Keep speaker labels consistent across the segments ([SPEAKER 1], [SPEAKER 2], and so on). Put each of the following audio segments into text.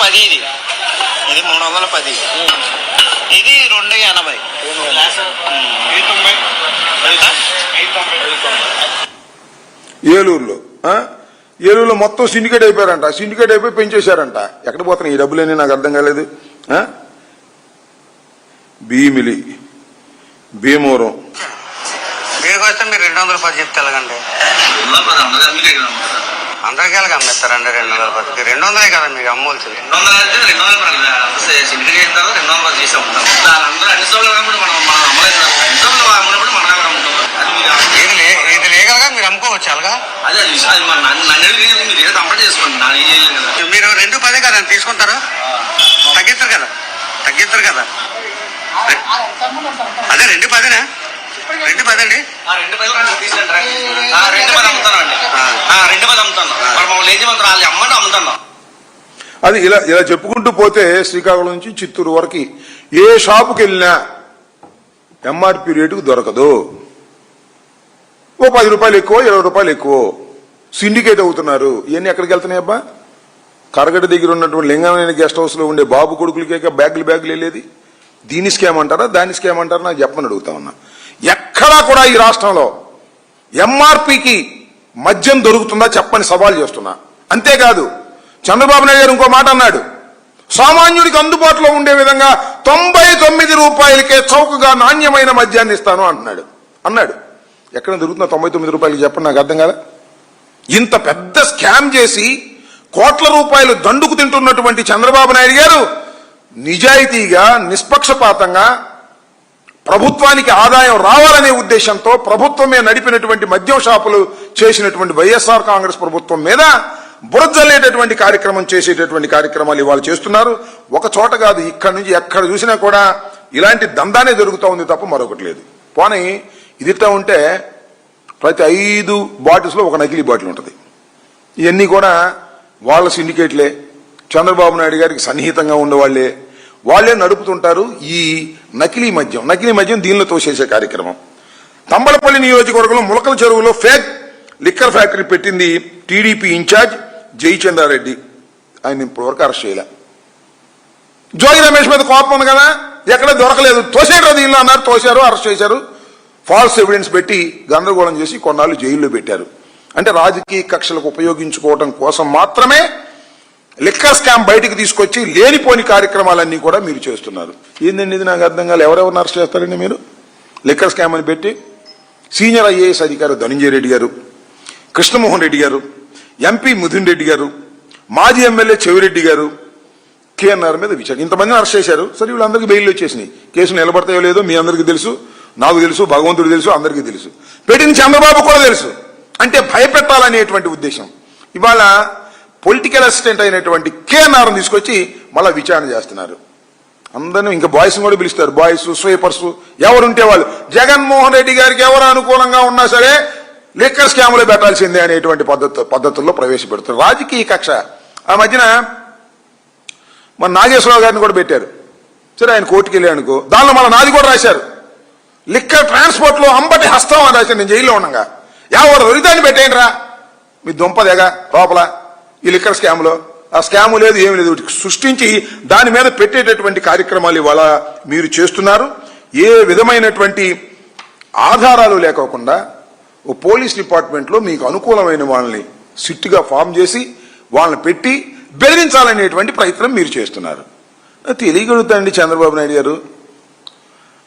[SPEAKER 1] 310 ఇది 310 ఇది 280
[SPEAKER 2] ఏలూరులో మొత్తం సిండికేట్ అయిపోయారంట. సిండికేట్ అయిపోయి పెంచేశారంట. ఎక్కడ పోతున్నాయి ఈ డబ్బులేని నాకు అర్థం కాలేదు. భీమిలి, భీమవరం
[SPEAKER 1] మీకోసం మీరు 210 చెప్తే ఎలాగండి? అందరికీ ఎలాగ అమ్మేస్తారండి 210? 200 కదా మీకు అమ్మవలసింది. 200 అంటే 200 సిండికేట్ అయిన తర్వాత 210 చేసి అమ్ముతాం. అందరూ అన్ని సోళ్ళు మనం అమ్మలేదు. అమ్మినప్పుడు మనం అమ్ముతాం. ఇది లీగల్గా మీరు అమ్ముకోవచ్చు అలాగా? అదే మీరు ఏదో కంప్లైంట్ చేసుకోండి. మీరు 210 కదా తీసుకుంటారు? తగ్గిస్తారు కదా? అదే 210 210 అండి. 210 అమ్ముతానండి. 210 అమ్ముతాను. అమ్ముతాను.
[SPEAKER 2] అది ఇలా చెప్పుకుంటూ పోతే శ్రీకాకుళం నుంచి చిత్తూరు వరకు ఏ షాపుకి వెళ్ళినా ఎంఆర్పి రేటుకు దొరకదు. ఓ 10 రూపాయలు ఎక్కువ, 20 రూపాయలు ఎక్కువ సిండికేట్ అవుతున్నారు. ఇవన్నీ ఎక్కడికి వెళ్తున్నాయి అబ్బా? కరగడ దగ్గర ఉన్నటువంటి లింగమైన గెస్ట్ హౌస్ లో ఉండే బాబు కొడుకులకే బ్యాగులు వెళ్ళేది. దీని స్కామ్ అంటారా, దాని స్కామ్ అంటారా నాకు చెప్పమని అడుగుతా ఉన్నా. ఎక్కడా కూడా ఈ రాష్ట్రంలో ఎంఆర్పికి మద్యం దొరుకుతుందా చెప్పని సవాల్ చేస్తున్నా. అంతేకాదు చంద్రబాబు నాయుడు గారు ఇంకో మాట అన్నాడు, సామాన్యుడికి అందుబాటులో ఉండే విధంగా 99 రూపాయలకే చౌకగా నాణ్యమైన మద్యాన్ని ఇస్తాను అన్నాడు. ఎక్కడ దొరుకుతున్నా 99 రూపాయలకి చెప్పండి, నాకు అర్థం కాదా? ఇంత పెద్ద స్కామ్ చేసి కోట్ల రూపాయలు దండుకు తింటున్నటువంటి చంద్రబాబు నాయుడు గారు నిజాయితీగా, నిష్పక్షపాతంగా ప్రభుత్వానికి ఆదాయం రావాలనే ఉద్దేశంతో ప్రభుత్వమే నడిపినటువంటి మద్యం షాపులు చేసినటువంటి వైఎస్ఆర్ కాంగ్రెస్ ప్రభుత్వం మీద బురజల్లేటటువంటి కార్యక్రమం చేసేటటువంటి కార్యక్రమాలు ఇవాళ చేస్తున్నారు. ఒక చోట కాదు, ఇక్కడి నుంచి ఎక్కడ చూసినా కూడా ఇలాంటి దందానే జరుగుతూ ఉంది తప్ప మరొకటి లేదు. పోనీ ఇదిట్లా ఉంటే ప్రతి 5 బాటిల్స్లో ఒక నకిలీ బాటిల్ ఉంటుంది. ఇవన్నీ కూడా వాళ్ళ సిండికేట్లే, చంద్రబాబు నాయుడు గారికి సన్నిహితంగా ఉండేవాళ్లే, వాళ్లే నడుపుతుంటారు ఈ నకిలీ మద్యం దీనిలో తోసేసే కార్యక్రమం. తంబలపల్లి నియోజకవర్గంలో ములకల చెరువులో ఫేక్ లిక్కర్ ఫ్యాక్టరీ పెట్టింది టీడీపీ ఇన్ఛార్జ్ జయచంద్రారెడ్డి. ఆయన ఇప్పటివరకు అరెస్ట్ చేయలే. జోగి రమేష్ మీద కోపం ఉంది కదా, ఎక్కడ దొరకలేదు, తోసేయడం దీనిలో అన్నారు, తోశారు, అరెస్ట్ చేశారు. ఫాల్స్ ఎవిడెన్స్ పెట్టి గందరగోళం చేసి కొన్నాళ్ళు జైల్లో పెట్టారు. అంటే రాజకీయ కక్షలకు ఉపయోగించుకోవడం కోసం మాత్రమే లిక్కర్ స్కామ్ బయటికి తీసుకొచ్చి లేనిపోని కార్యక్రమాలన్నీ కూడా మీరు చేస్తున్నారు. ఏందండి ఇది నాకు అర్థం కాదు. ఎవరెవరిని అరెస్ట్ చేస్తారండి మీరు లిక్కర్ స్కామ్ అని పెట్టి? సీనియర్ ఐఏఎస్ అధికారి ధనంజయ రెడ్డి గారు, కృష్ణమోహన్ రెడ్డి గారు, ఎంపీ మిథున్ రెడ్డి గారు, మాజీ ఎమ్మెల్యే చెవిరెడ్డి గారు, కేఎన్ఆర్ మీద విచారణ, ఇంతమందిని అరెస్ట్ చేశారు. సరే వీళ్ళందరికీ బెయిల్ వచ్చేసినాయి. కేసులు నిలబడతాయో లేదో మీ అందరికీ తెలుసు, నాకు తెలుసు, భగవంతుడు తెలుసు, అందరికీ తెలుసు, పెట్టిన చంద్రబాబు కూడా తెలుసు. అంటే భయపెట్టాలనేటువంటి ఉద్దేశం. ఇవాళ పొలిటికల్ అసిస్టెంట్ అయినటువంటి కేఎన్ఆర్ని తీసుకొచ్చి మళ్ళా విచారణ చేస్తున్నారు. అందరినీ ఇంకా బాయ్స్ కూడా పిలుస్తారు, బాయ్స్, స్వీపర్స్, ఎవరుంటే వాళ్ళు. జగన్మోహన్ రెడ్డి గారికి ఎవరు అనుకూలంగా ఉన్నా సరే లిక్కర్ స్కామ్లో పెట్టాల్సిందే అనేటువంటి పద్ధతుల్లో ప్రవేశపెడుతారు. రాజకీయ కక్ష. ఆ మధ్యన మన నాగేశ్వరరావు గారిని కూడా పెట్టారు. సరే ఆయన కోర్టుకు వెళ్ళి అనుకో, దానిలో మన నాది కూడా రాశారు. లిక్కర్ ట్రాన్స్పోర్ట్ లో అంబటి హస్తం అని రాశారు. నేను జైల్లో ఉండగా ఎవరు దొరికిదాన్ని పెట్టేయండి రా, మీ దుంపదేగా లోపల ఈ లిక్కర్ స్కామ్లో. ఆ స్కాము లేదు, ఏమి లేదు, సృష్టించి దాని మీద పెట్టేటటువంటి కార్యక్రమాలు ఇవాళ మీరు చేస్తున్నారు. ఏ విధమైనటువంటి ఆధారాలు లేకోకుండా ఓ పోలీస్ డిపార్ట్మెంట్లో మీకు అనుకూలమైన వాళ్ళని సిట్టుగా ఫామ్ చేసి వాళ్ళని పెట్టి బెదిరించాలనేటువంటి ప్రయత్నం మీరు చేస్తున్నారు. తెలియగలుగుతాండి చంద్రబాబు నాయుడు గారు,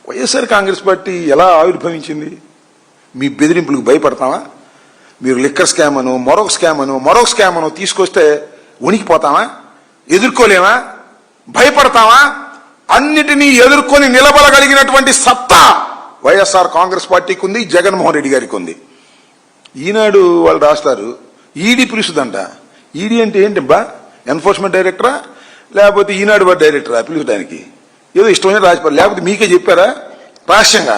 [SPEAKER 2] వైఎస్ఆర్ కాంగ్రెస్ పార్టీ ఎలా ఆవిర్భవించింది? మీ బెదిరింపులకు భయపడతామా? మీరు లిక్కర్ స్కామ్ అను, మరొక స్కామ్ అను తీసుకొస్తే ఉనికిపోతామా? ఎదుర్కోలేమా? భయపడతామా? అన్నిటినీ ఎదుర్కొని నిలబడగలిగినటువంటి సత్తా వైఎస్ఆర్ కాంగ్రెస్ పార్టీకి ఉంది, జగన్మోహన్ రెడ్డి గారికి ఉంది. ఈనాడు వాళ్ళు రాస్తారు ఈడీ పిలుస్తుందంట. ఈడీ అంటే ఏంటబ్బా? ఎన్ఫోర్స్మెంట్ డైరెక్టరా లేకపోతే ఈనాడు డైరెక్టరా పిలుచడానికి? ఏదో ఇష్టమైన రాజపారు. లేకపోతే మీకే చెప్పారా రహస్యంగా?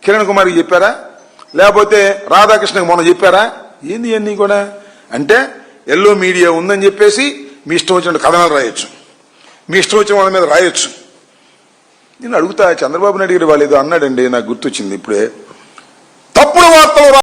[SPEAKER 2] కిరణ్ కుమార్కి చెప్పారా? లేకపోతే రాధాకృష్ణకి మొన్న చెప్పారా? ఏంది అన్నీ కూడా? అంటే ఎల్లో మీడియా ఉందని చెప్పేసి మీ ఇష్టం వచ్చిన కథనాలు రాయొచ్చు, మీ ఇష్టం వచ్చిన వాళ్ళ మీద రాయొచ్చు. నేను అడుగుతా, చంద్రబాబు నాయుడు గారు వాళ్ళు ఏదో అన్నాడండి, నాకు గుర్తొచ్చింది ఇప్పుడే. తప్పుడు వార్తలు